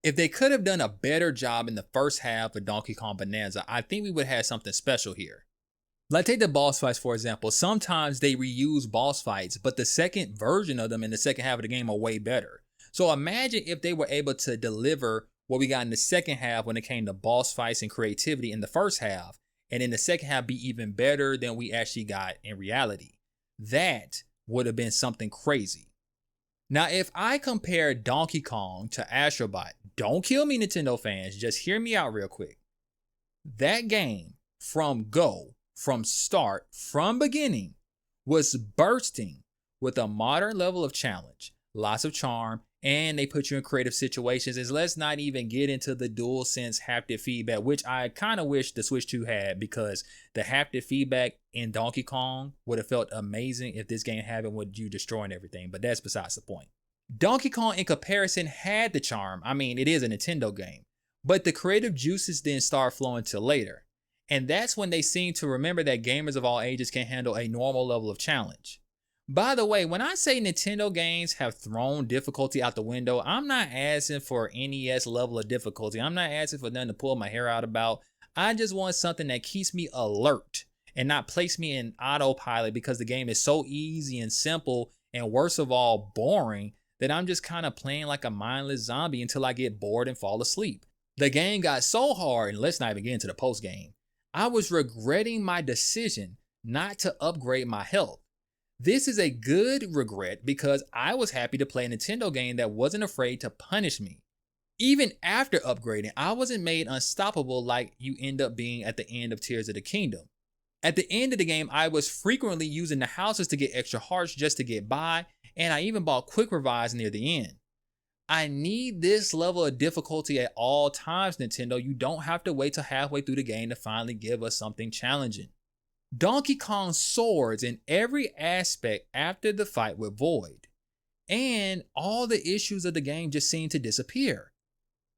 If they could have done a better job in the first half of Donkey Kong Bananza, I think we would have something special here. Like take the boss fights for example. Sometimes they reuse boss fights, but the second version of them in the second half of the game are way better. So imagine if they were able to deliver what we got in the second half when it came to boss fights and creativity in the first half, and in the second half be even better than we actually got in reality. That would have been something crazy. Now, if I compare Donkey Kong to Astrobot, don't kill me, Nintendo fans, just hear me out real quick. That game, from go, from start, from beginning, was bursting with a modern level of challenge, lots of charm, and they put you in creative situations. And let's not even get into the DualSense haptic feedback, which I kind of wish the Switch 2 had, because the haptic feedback in Donkey Kong would have felt amazing if this game happened with you destroying everything, but that's besides the point. Donkey Kong in comparison had the charm. I mean, it is a Nintendo game, but the creative juices didn't start flowing till later. And that's when they seem to remember that gamers of all ages can handle a normal level of challenge. By the way, when I say Nintendo games have thrown difficulty out the window, I'm not asking for NES level of difficulty. I'm not asking for nothing to pull my hair out about. I just want something that keeps me alert and not place me in autopilot, because the game is so easy and simple, and worst of all, boring, that I'm just kind of playing like a mindless zombie until I get bored and fall asleep. The game got so hard, and let's not even get into the post game, I was regretting my decision not to upgrade my health. This is a good regret because I was happy to play a Nintendo game that wasn't afraid to punish me. Even after upgrading, I wasn't made unstoppable like you end up being at the end of Tears of the Kingdom. At the end of the game, I was frequently using the houses to get extra hearts just to get by, and I even bought quick revives near the end. I need this level of difficulty at all times, Nintendo. You don't have to wait till halfway through the game to finally give us something challenging. Donkey Kong soars in every aspect after the fight with Void, and all the issues of the game just seem to disappear.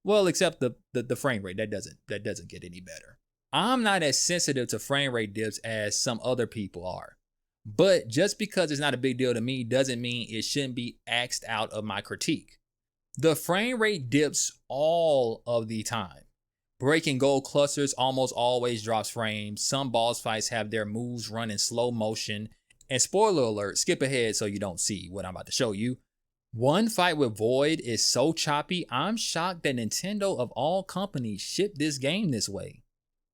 Well, except the frame rate, that doesn't get any better. I'm not as sensitive to frame rate dips as some other people are, but just because it's not a big deal to me doesn't mean it shouldn't be axed out of my critique. The frame rate dips all of the time. Breaking gold clusters almost always drops frames. Some boss fights have their moves run in slow motion. And spoiler alert, skip ahead so you don't see what I'm about to show you. One fight with Void is so choppy, I'm shocked that Nintendo of all companies shipped this game this way.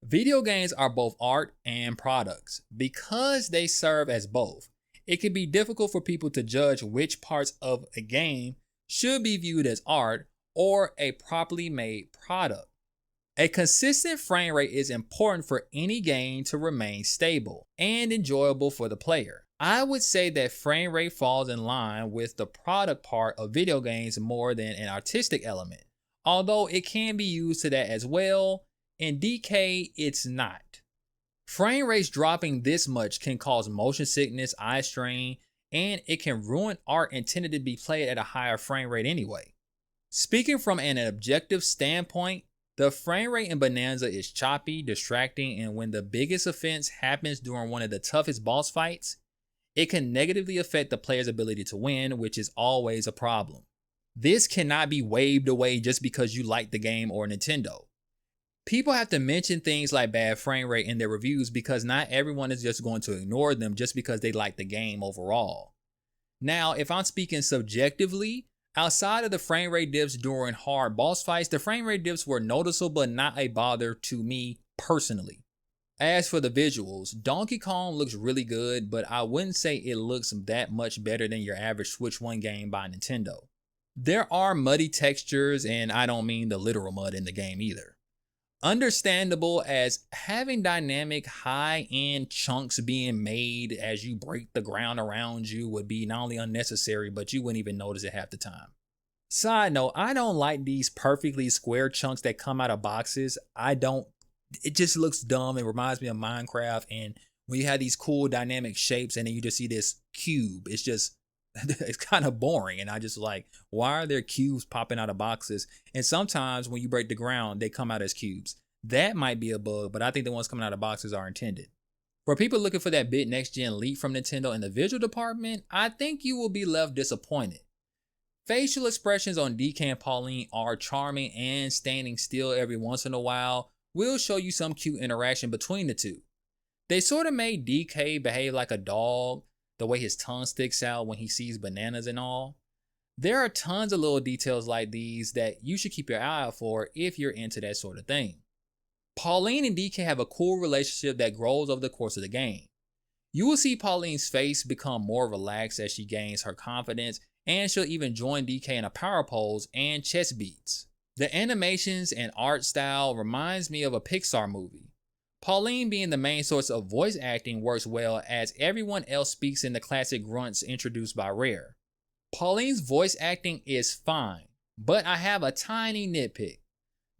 Video games are both art and products. Because they serve as both, it can be difficult for people to judge which parts of a game should be viewed as art or a properly made product. A consistent frame rate is important for any game to remain stable and enjoyable for the player. I would say that frame rate falls in line with the product part of video games more than an artistic element, although it can be used to that as well. In DK, it's not. Frame rates dropping this much can cause motion sickness, eye strain, and it can ruin art intended to be played at a higher frame rate anyway. Speaking from an objective standpoint, the frame rate in Bonanza is choppy, distracting, and when the biggest offense happens during one of the toughest boss fights, it can negatively affect the player's ability to win, which is always a problem. This cannot be waved away just because you like the game or Nintendo. People have to mention things like bad frame rate in their reviews because not everyone is just going to ignore them just because they like the game overall. Now, if I'm speaking subjectively, Outside of the frame rate dips during hard boss fights, the frame rate dips were noticeable but not a bother to me personally. As for the visuals, Donkey Kong looks really good, but I wouldn't say it looks that much better than your average Switch 1 game by Nintendo. There are muddy textures, and I don't mean the literal mud in the game either. Understandable, as having dynamic high-end chunks being made as you break the ground around you would be not only unnecessary, but you wouldn't even notice it half the time. Side note, I don't like these perfectly square chunks that come out of boxes. It just looks dumb. It reminds me of Minecraft, and when you have these cool dynamic shapes and then you just see this cube, it's kind of boring. And I just like, why are there cubes popping out of boxes? And sometimes when you break the ground, they come out as cubes. That might be a bug, but I think the ones coming out of boxes are intended. For people looking for that big next gen leap from Nintendo in the visual department, I think you will be left disappointed. Facial expressions on DK and Pauline are charming, and standing still every once in a while will show you some cute interaction between the two. They sort of made DK behave like a dog, the way his tongue sticks out when he sees bananas and all. There are tons of little details like these that you should keep your eye out for if you're into that sort of thing. Pauline and DK have a cool relationship that grows over the course of the game. You will see Pauline's face become more relaxed as she gains her confidence, and she'll even join DK in a power pose and chest beats. The animations and art style reminds me of a Pixar movie. Pauline being the main source of voice acting works well, as everyone else speaks in the classic grunts introduced by Rare. Pauline's voice acting is fine, but I have a tiny nitpick.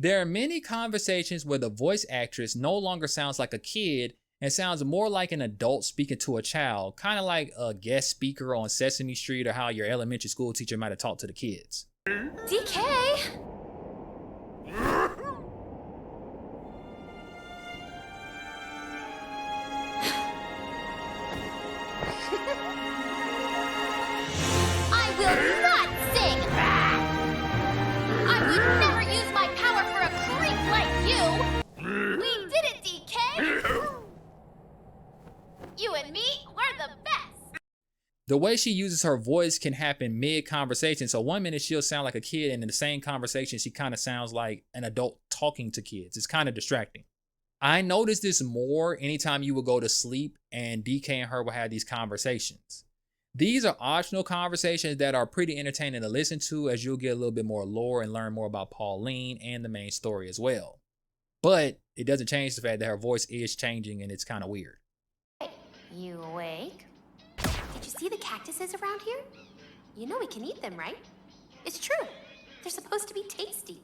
There are many conversations where the voice actress no longer sounds like a kid and sounds more like an adult speaking to a child, kind of like a guest speaker on Sesame Street, or how your elementary school teacher might have talked to the kids. DK! I will not sing! I would never use my power for a creep like you! We did it, DK! You and me, we're the best! The way she uses her voice can happen mid-conversation, so 1 minute she'll sound like a kid, and in the same conversation she kind of sounds like an adult talking to kids. It's kind of distracting. I noticed this more anytime you would go to sleep and DK and her would have these conversations. These are optional conversations that are pretty entertaining to listen to, as you'll get a little bit more lore and learn more about Pauline and the main story as well. But it doesn't change the fact that her voice is changing, and it's kind of weird. Hey, you awake? Did you see the cactuses around here? You know we can eat them, right? It's true. They're supposed to be tasty.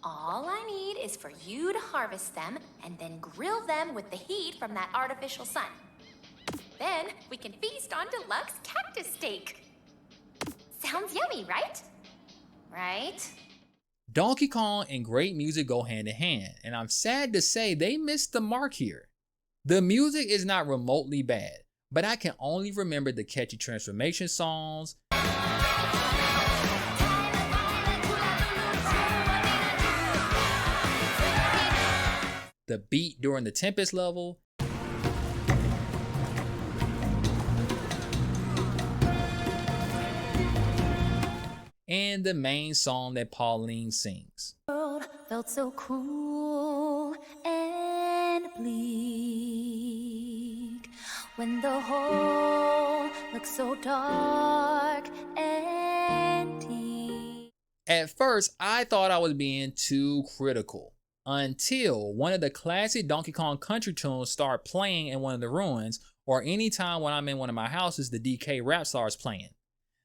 All I need is for you to harvest them and then grill them with the heat from that artificial sun. Then we can feast on deluxe cactus steak. Sounds yummy, right? Right? Donkey Kong and great music go hand in hand, and I'm sad to say they missed the mark here. The music is not remotely bad, but I can only remember the catchy transformation songs, the beat during the Tempest level, and the main song that Pauline sings. World felt so cruel and bleak when the whole looked so dark and deep. At first, I thought I was being too critical, until one of the classic Donkey Kong country tunes start playing in one of the ruins, or anytime when I'm in one of my houses, the DK rap starts playing.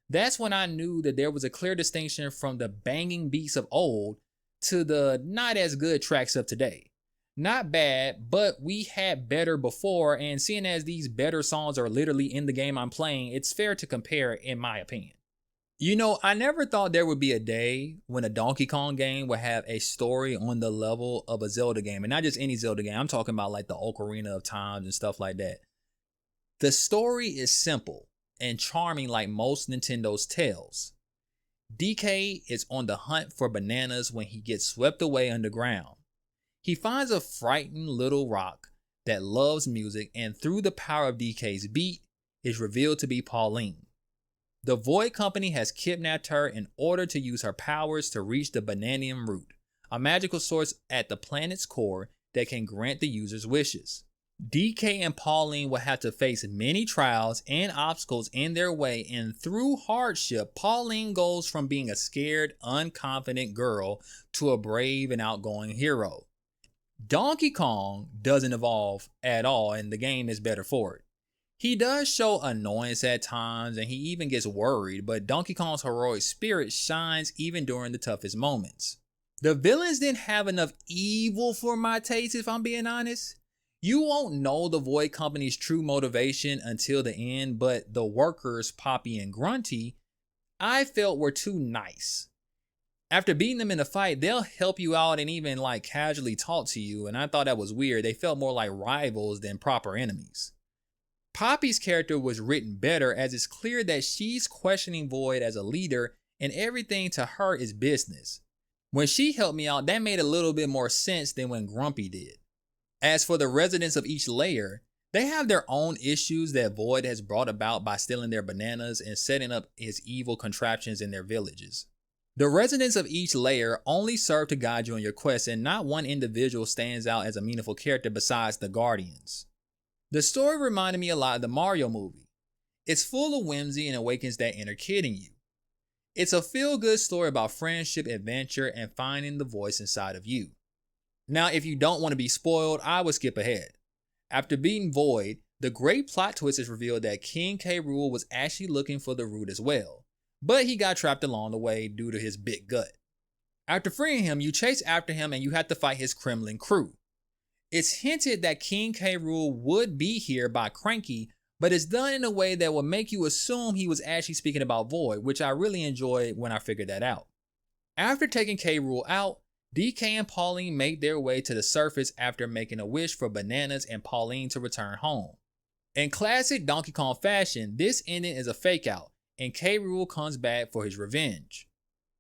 That's when I knew that there was a clear distinction from the banging beats of old to the not as good tracks of today. Not bad, but we had better before, and seeing as these better songs are literally in the game I'm playing, it's fair to compare in my opinion. You know, I never thought there would be a day when a Donkey Kong game would have a story on the level of a Zelda game, and not just any Zelda game. I'm talking about like the Ocarina of Time and stuff like that. The story is simple and charming like most Nintendo's tales. DK is on the hunt for bananas when he gets swept away underground. He finds a frightened little rock that loves music, and through the power of DK's beat, is revealed to be Pauline. The Void Company has kidnapped her in order to use her powers to reach the Bananium Root, a magical source at the planet's core that can grant the user's wishes. DK and Pauline will have to face many trials and obstacles in their way, and through hardship, Pauline goes from being a scared, unconfident girl to a brave and outgoing hero. Donkey Kong doesn't evolve at all, and the game is better for it. He does show annoyance at times, and he even gets worried, but Donkey Kong's heroic spirit shines even during the toughest moments. The villains didn't have enough evil for my taste, if I'm being honest. You won't know the Void Company's true motivation until the end, but the workers, Poppy and Grunty, I felt were too nice. After beating them in a fight, they'll help you out and even casually talk to you, and I thought that was weird. They felt more like rivals than proper enemies. Poppy's character was written better, as it's clear that she's questioning Void as a leader and everything to her is business. When she helped me out, that made a little bit more sense than when Grumpy did. As for the residents of each layer, they have their own issues that Void has brought about by stealing their bananas and setting up his evil contraptions in their villages. The residents of each layer only serve to guide you on your quest, and not one individual stands out as a meaningful character besides the Guardians. The story reminded me a lot of the Mario movie. It's full of whimsy and awakens that inner kid in you. It's a feel-good story about friendship, adventure, and finding the voice inside of you. Now, if you don't want to be spoiled, I would skip ahead. After beating Void, the great plot twist is revealed that King K. Rool was actually looking for the root as well, but he got trapped along the way due to his big gut. After freeing him, you chase after him and you have to fight his Kremlin crew. It's hinted that King K. Rool would be here by Cranky, but it's done in a way that will make you assume he was actually speaking about Void, which I really enjoyed when I figured that out. After taking K. Rool out, DK and Pauline make their way to the surface after making a wish for Bananas and Pauline to return home. In classic Donkey Kong fashion, this ending is a fake out, and K. Rool comes back for his revenge.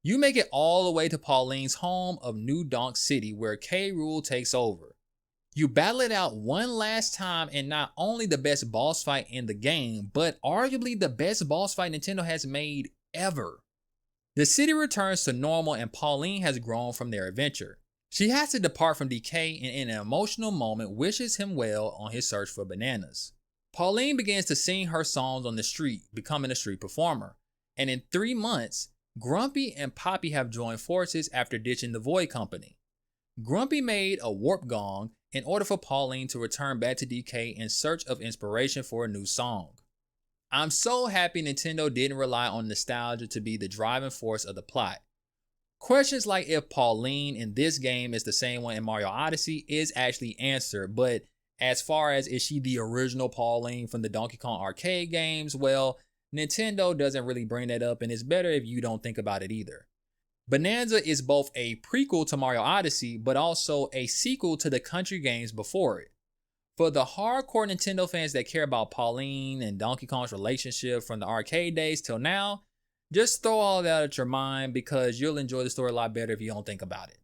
You make it all the way to Pauline's home of New Donk City, where K. Rool takes over. You battle it out one last time in not only the best boss fight in the game, but arguably the best boss fight Nintendo has made ever. The city returns to normal and Pauline has grown from their adventure. She has to depart from DK and in an emotional moment wishes him well on his search for bananas. Pauline begins to sing her songs on the street, becoming a street performer. And in 3 months, Grumpy and Poppy have joined forces after ditching the Void Company. Grumpy made a warp gong in order for Pauline to return back to DK in search of inspiration for a new song. I'm so happy Nintendo didn't rely on nostalgia to be the driving force of the plot. Questions like if Pauline in this game is the same one in Mario Odyssey is actually answered, but as far as is she the original Pauline from the Donkey Kong arcade games, well, Nintendo doesn't really bring that up, and it's better if you don't think about it either. Bonanza is both a prequel to Mario Odyssey, but also a sequel to the country games before it. For the hardcore Nintendo fans that care about Pauline and Donkey Kong's relationship from the arcade days till now, just throw all that out of your mind because you'll enjoy the story a lot better if you don't think about it.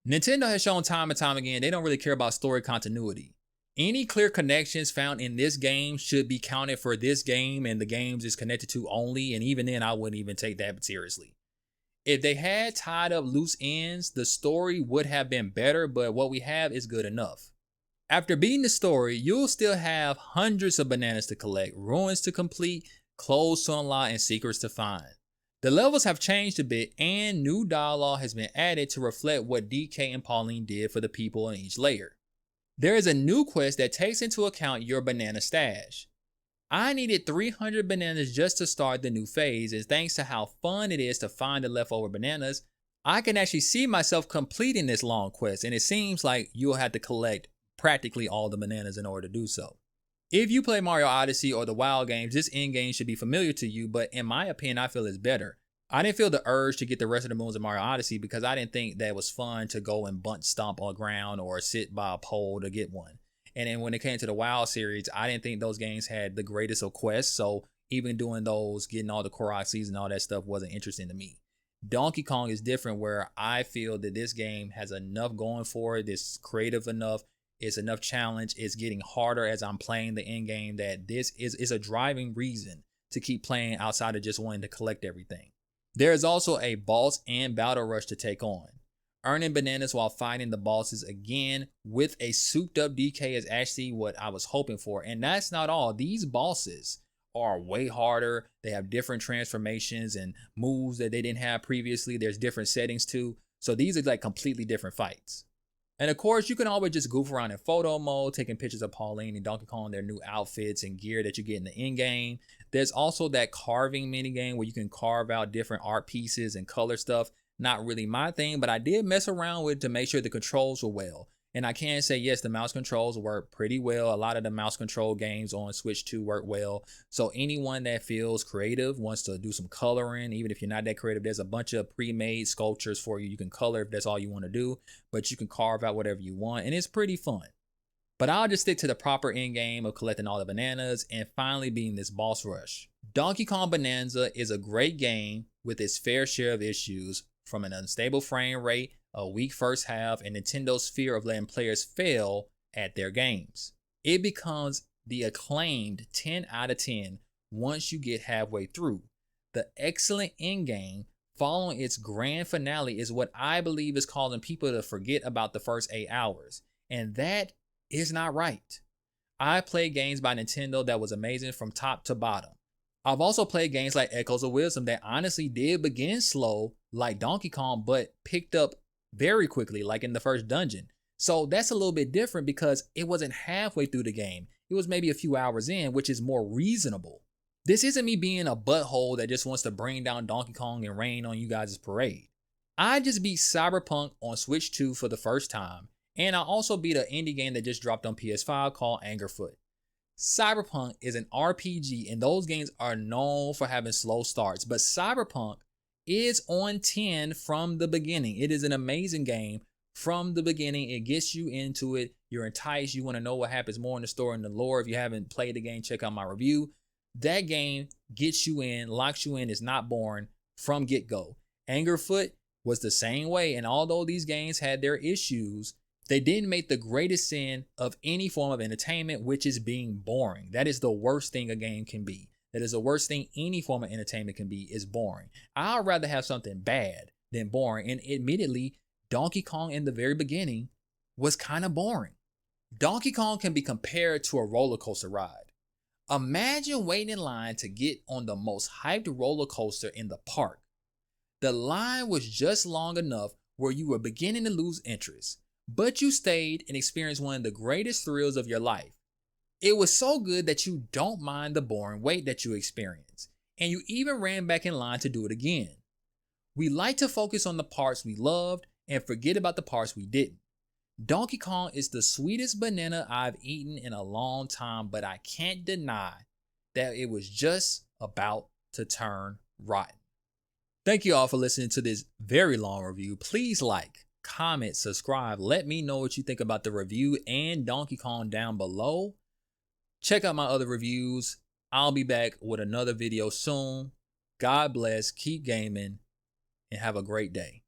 Nintendo has shown time and time again they don't really care about story continuity. Any clear connections found in this game should be counted for this game and the games it's connected to only, and even then I wouldn't even take that seriously. If they had tied up loose ends, the story would have been better, but what we have is good enough. After beating the story, you'll still have hundreds of bananas to collect, ruins to complete, clothes to unlock, and secrets to find. The levels have changed a bit, and new dialogue has been added to reflect what DK and Pauline did for the people in each layer. There is a new quest that takes into account your banana stash. I needed 300 bananas just to start the new phase, and thanks to how fun it is to find the leftover bananas, I can actually see myself completing this long quest, and it seems like you'll have to collect practically all the bananas in order to do so. If you play Mario Odyssey or the WoW games, this endgame should be familiar to you, but in my opinion, I feel it's better. I didn't feel the urge to get the rest of the moons in Mario Odyssey because I didn't think that it was fun to go and bunch stomp on the ground or sit by a pole to get one. And then when it came to the WoW series, I didn't think those games had the greatest of quests, so even doing those, getting all the Korok seeds and all that stuff wasn't interesting to me. Donkey Kong is different, where I feel that this game has enough going for it, it's creative enough, it's enough challenge, it's getting harder as I'm playing the end game, that this is a driving reason to keep playing outside of just wanting to collect everything. There is also a boss and battle rush to take on. Earning bananas while fighting the bosses again with a souped up DK is actually what I was hoping for. And that's not all. These bosses are way harder. They have different transformations and moves that they didn't have previously. There's different settings too. So these are like completely different fights. And of course, you can always just goof around in photo mode, taking pictures of Pauline and Donkey Kong, their new outfits and gear that you get in the end game. There's also that carving mini game where you can carve out different art pieces and color stuff. Not really my thing, but I did mess around with it to make sure the controls were well. And I can say, yes, the mouse controls work pretty well. A lot of the mouse control games on Switch 2 work well. So anyone that feels creative, wants to do some coloring, even if you're not that creative, there's a bunch of pre-made sculptures for you. You can color if that's all you want to do, but you can carve out whatever you want, and it's pretty fun. But I'll just stick to the proper end game of collecting all the bananas and finally beating this boss rush. Donkey Kong Bananza is a great game with its fair share of issues, from an unstable frame rate, a weak first half, and Nintendo's fear of letting players fail at their games. It becomes the acclaimed 10 out of 10 once you get halfway through. The excellent endgame following its grand finale is what I believe is causing people to forget about the first 8 hours, and that is not right. I played games by Nintendo that was amazing from top to bottom. I've also played games like Echoes of Wisdom that honestly did begin slow like Donkey Kong, but picked up very quickly, like in the first dungeon. So that's a little bit different because it wasn't halfway through the game. It was maybe a few hours in, which is more reasonable. This isn't me being a butthole that just wants to bring down Donkey Kong and rain on you guys' parade. I just beat Cyberpunk on Switch 2 for the first time, and I also beat an indie game that just dropped on PS5 called Angerfoot. Cyberpunk is an RPG, and those games are known for having slow starts, but Cyberpunk is on 10 from the beginning. It is an amazing game from the beginning. It gets you into it. You're enticed. You want to know what happens more in the story and the lore. If you haven't played the game, check out my review. That game gets you in, locks you in, is not boring from get-go. Angerfoot was the same way, and although these games had their issues, they didn't make the greatest sin of any form of entertainment, which is being boring. That is the worst thing a game can be. That is the worst thing any form of entertainment can be, is boring. I'd rather have something bad than boring. And admittedly, Donkey Kong in the very beginning was kind of boring. Donkey Kong can be compared to a roller coaster ride. Imagine waiting in line to get on the most hyped roller coaster in the park. The line was just long enough where you were beginning to lose interest, but you stayed and experienced one of the greatest thrills of your life. It was so good that you don't mind the boring wait that you experience, and you even ran back in line to do it again. We like to focus on the parts we loved and forget about the parts we didn't. Donkey Kong is the sweetest banana I've eaten in a long time, but I can't deny that it was just about to turn rotten. Thank you all for listening to this very long review. Please like, comment, subscribe. Let me know what you think about the review and Donkey Kong down below. Check out my other reviews. I'll be back with another video soon. God bless, keep gaming, and have a great day.